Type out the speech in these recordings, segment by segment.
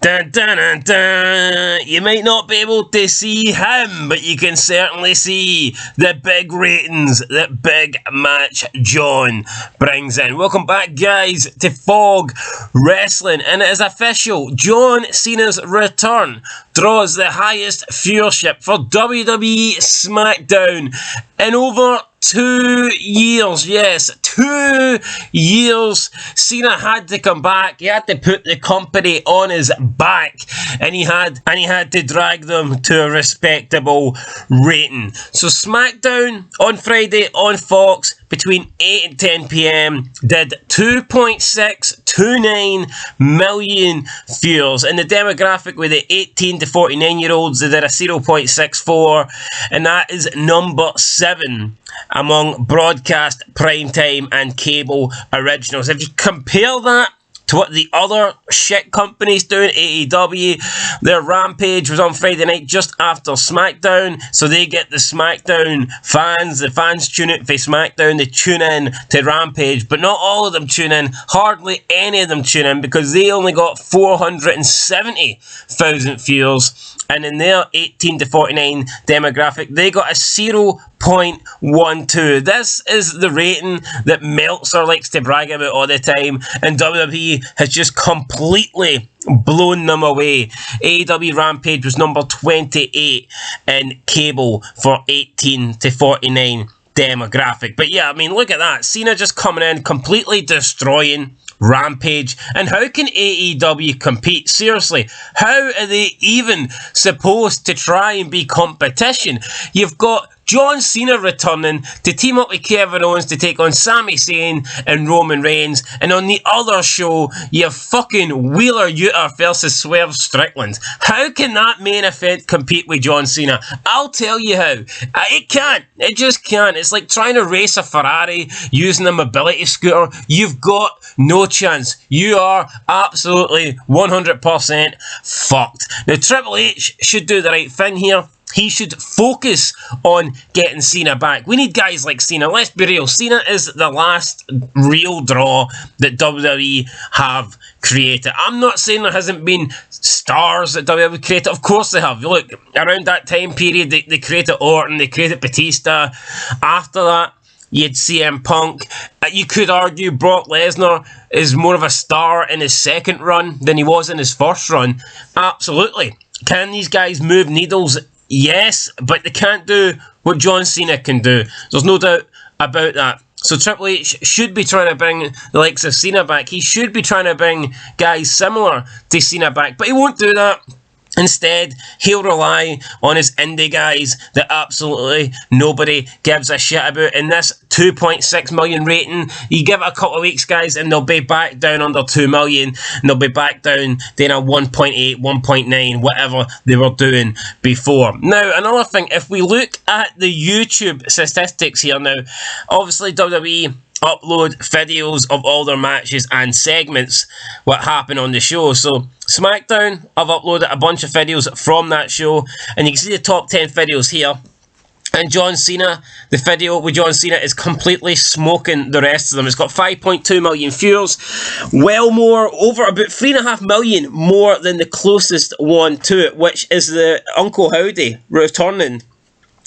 Dun, dun, dun, dun. You might not be able to see him, but you can certainly see the big ratings that Big Match John brings in. Welcome back, guys, to Fog Wrestling, and it is official. John Cena's return draws the highest viewership for WWE Smackdown in over 2 years. Yes, 2 years. Cena had to come back. He had to put the company on his back, and he had to drag them to a respectable rating. So Smackdown on Friday on Fox between 8 and 10 p.m. did 2.629 million viewers. In the demographic with the 18 to 49 year olds, they did a 0.64, and that is number 7 among broadcast, primetime and cable originals. If you compare that to what the other shit companies doing, AEW, their Rampage was on Friday night just after SmackDown, so they get the SmackDown fans. The fans tune in for SmackDown, they tune in to Rampage, but not all of them tune in. Hardly any of them tune in because they only got 470,000 viewers, and in their 18 to 49 demographic, they got a 0.12. This is the rating that Meltzer likes to brag about all the time, and WWE has just completely blown them away. AEW Rampage was number 28 in cable for 18 to 49 demographic. But yeah, I mean, look at that. Cena just coming in, completely destroying Rampage. And how can AEW compete? Seriously, how are they even supposed to try and be competition? You've got John Cena returning to team up with Kevin Owens to take on Sami Zayn and Roman Reigns, and on the other show you have fucking Wheeler Yuta versus Swerve Strickland. How can that main event compete with John Cena? I'll tell you how. It can't. It just can't. It's like trying to race a Ferrari using a mobility scooter. You've got no chance. You are absolutely 100% fucked. Now Triple H should do the right thing here. He should focus on getting Cena back. We need guys like Cena. Let's be real. Cena is the last real draw that WWE have created. I'm not saying there hasn't been stars that WWE created. Of course they have. Look, around that time period, they created Orton, they created Batista. After that, you'd CM Punk. You could argue Brock Lesnar is more of a star in his second run than he was in his first run. Absolutely. Can these guys move needles? Yes, but they can't do what John Cena can do. There's no doubt about that. So Triple H should be trying to bring the likes of Cena back. He should be trying to bring guys similar to Cena back, but he won't do that. Instead, he'll rely on his indie guys that absolutely nobody gives a shit about. In this 2.6 million rating, you give it a couple of weeks, guys, and they'll be back down under 2 million, and they'll be back down doing a 1.8, 1.9, whatever they were doing before. Now, another thing, if we look at the YouTube statistics here now, obviously WWE upload videos of all their matches and segments, what happened on the show. So Smackdown, I've uploaded a bunch of videos from that show, and you can see the top 10 videos here. And John Cena, the video with John Cena is completely smoking the rest of them. It's got 5.2 million views, well more, over about 3.5 million more than the closest one to it, which is the Uncle Howdy returning.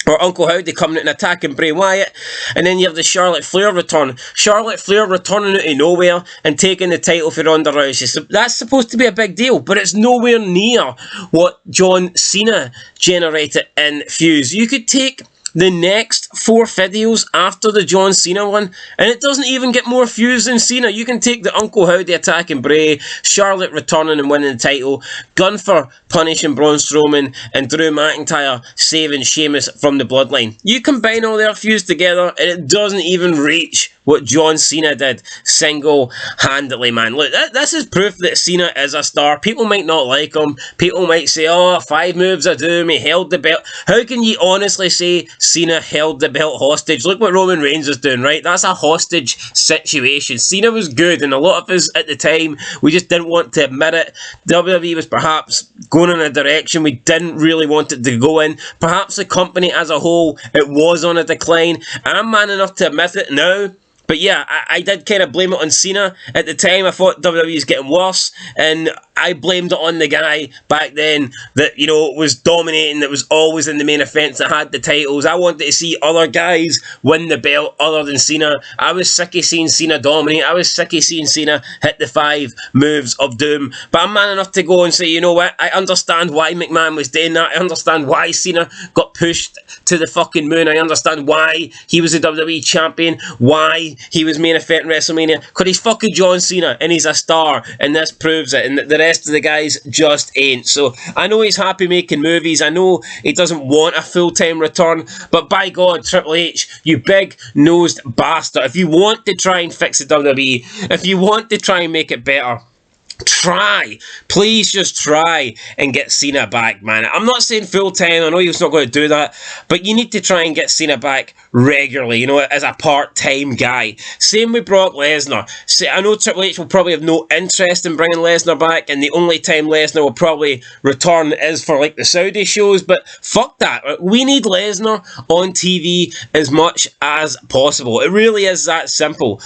Or Uncle Howdy coming out and attacking Bray Wyatt. And then you have the Charlotte Flair return. Charlotte Flair returning out of nowhere and taking the title for Ronda Rousey. So that's supposed to be a big deal, but it's nowhere near what John Cena generated in views. You could take the next 4 videos after the John Cena one, and it doesn't even get more views than Cena. You can take the Uncle Howdy attacking Bray, Charlotte returning and winning the title, Gunther punishing Braun Strowman, and Drew McIntyre saving Sheamus from the Bloodline. You combine all their views together, and it doesn't even reach what John Cena did single-handedly, man. Look, this is proof that Cena is a star. People might not like him. People might say, oh, 5 moves of doom, he held the belt. How can you honestly say Cena held the belt hostage? Look what Roman Reigns is doing, right? That's a hostage situation. Cena was good, and a lot of us at the time, we just didn't want to admit it. WWE was perhaps going in a direction we didn't really want it to go in. Perhaps the company as a whole, it was on a decline. I'm man enough to admit it now. But yeah, I did kind of blame it on Cena. At the time, I thought WWE was getting worse, and I blamed it on the guy back then that, you know, was dominating, that was always in the main events, that had the titles. I wanted to see other guys win the belt other than Cena. I was sick of seeing Cena dominate. I was sick of seeing Cena hit the 5 moves of doom. But I'm man enough to go and say, you know what, I understand why McMahon was doing that. I understand why Cena got pushed to the fucking moon. I understand why he was a WWE champion, why he was main event in WrestleMania, because he's fucking John Cena and he's a star, and this proves it, and the rest of the guys just ain't. So I know he's happy making movies, I know he doesn't want a full-time return, but by God, Triple H, you big-nosed bastard, if you want to try and fix the WWE, if you want to try and make it better, try. Please just try and get Cena back, man. I'm not saying full-time, I know he's not going to do that, but you need to try and get Cena back regularly, you know, as a part-time guy. Same with Brock Lesnar. I know Triple H will probably have no interest in bringing Lesnar back, and the only time Lesnar will probably return is for, like, the Saudi shows, but fuck that. We need Lesnar on TV as much as possible. It really is that simple.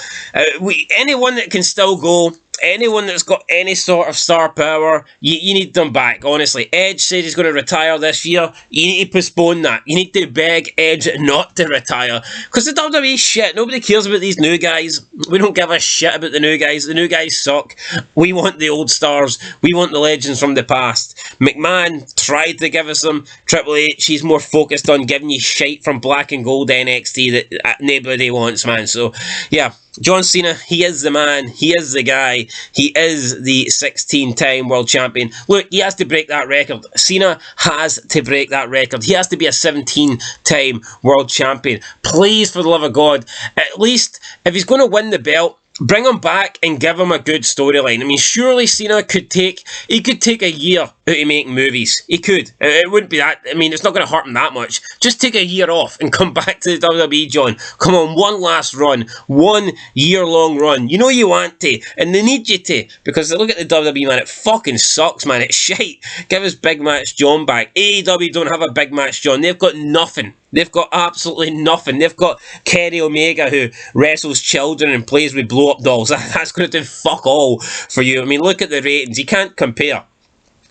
Anyone that can still go, anyone that's got any sort of star power, you need them back, honestly. Edge said he's going to retire this year. You need to postpone that. You need to beg Edge not to retire. Because the WWE shit. Nobody cares about these new guys. We don't give a shit about the new guys. The new guys suck. We want the old stars. We want the legends from the past. McMahon tried to give us them. Triple H, he's more focused on giving you shite from Black and Gold NXT that nobody wants, man. So, yeah. John Cena, he is the man, he is the guy, he is the 16-time world champion. Look, he has to break that record. Cena has to break that record. He has to be a 17-time world champion. Please, for the love of God, at least, if he's going to win the belt, bring him back and give him a good storyline. I mean, surely Cena could take a year out of making movies. He could. It wouldn't be that, I mean, it's not going to hurt him that much. Just take a year off and come back to the WWE, John. Come on, one last run. 1 year-long run. You know you want to, and they need you to, because look at the WWE, man. It fucking sucks, man. It's shite. Give us Big Match John back. AEW don't have a Big Match John. They've got nothing. They've got absolutely nothing. They've got Kenny Omega, who wrestles children and plays with blow-up dolls. That's going to do fuck all for you. I mean, look at the ratings. You can't compare.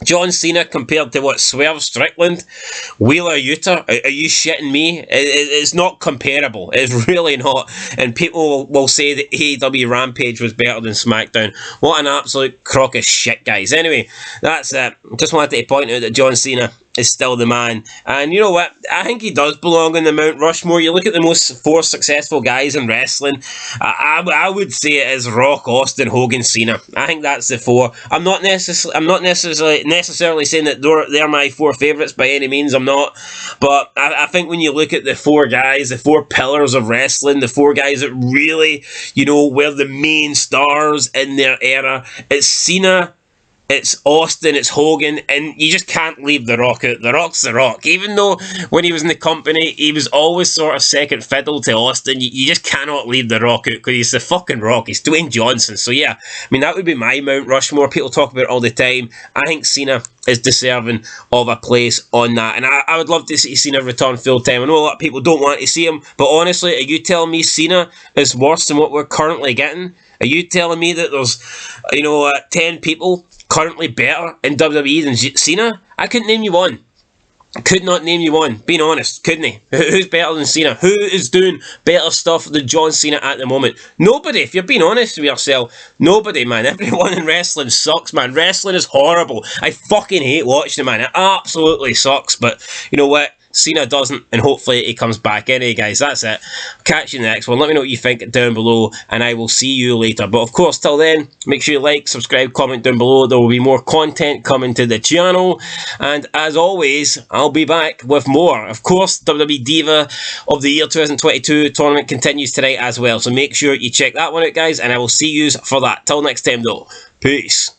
John Cena compared to what, Swerve Strickland, Wheeler Yuta? Are you shitting me? It's not comparable. It's really not. And people will say that AEW Rampage was better than Smackdown. What an absolute crock of shit, guys. Anyway, that's it. Just wanted to point out that John Cena is still the man. And you know what? I think he does belong in the Mount Rushmore. You look at the most 4 successful guys in wrestling, I would say it is Rock, Austin, Hogan, Cena. I think that's the 4. I'm not necessarily saying that they're my 4 favourites by any means. I'm not. But I think when you look at the 4 guys, the 4 pillars of wrestling, the 4 guys that really, you know, were the main stars in their era, it's Cena, it's Austin, it's Hogan, and you just can't leave The Rock out. The Rock's The Rock. Even though when he was in the company, he was always sort of second fiddle to Austin, you just cannot leave The Rock out because he's the fucking Rock. He's Dwayne Johnson. So yeah, I mean, that would be my Mount Rushmore. People talk about it all the time. I think Cena is deserving of a place on that. And I would love to see Cena return full-time. I know a lot of people don't want to see him, but honestly, are you telling me Cena is worse than what we're currently getting? Are you telling me that there's, 10 people currently better in WWE than Cena? I couldn't name you one. I could not name you one. Being honest, couldn't he? Who's better than Cena? Who is doing better stuff than John Cena at the moment? Nobody. If you're being honest with yourself, nobody, man. Everyone in wrestling sucks, man. Wrestling is horrible. I fucking hate watching it, man. It absolutely sucks. But you know what? Cena doesn't, and hopefully he comes back. Anyway, guys, that's it. Catch you in the next one. Let me know what you think down below, and I will see you later. But of course, till then, make sure you like, subscribe, comment down below. There will be more content coming to the channel, and as always, I'll be back with more. Of course, WWE Diva of the Year 2022 tournament continues tonight as well, so make sure you check that one out, guys, and I will see you for that. Till next time, though. Peace.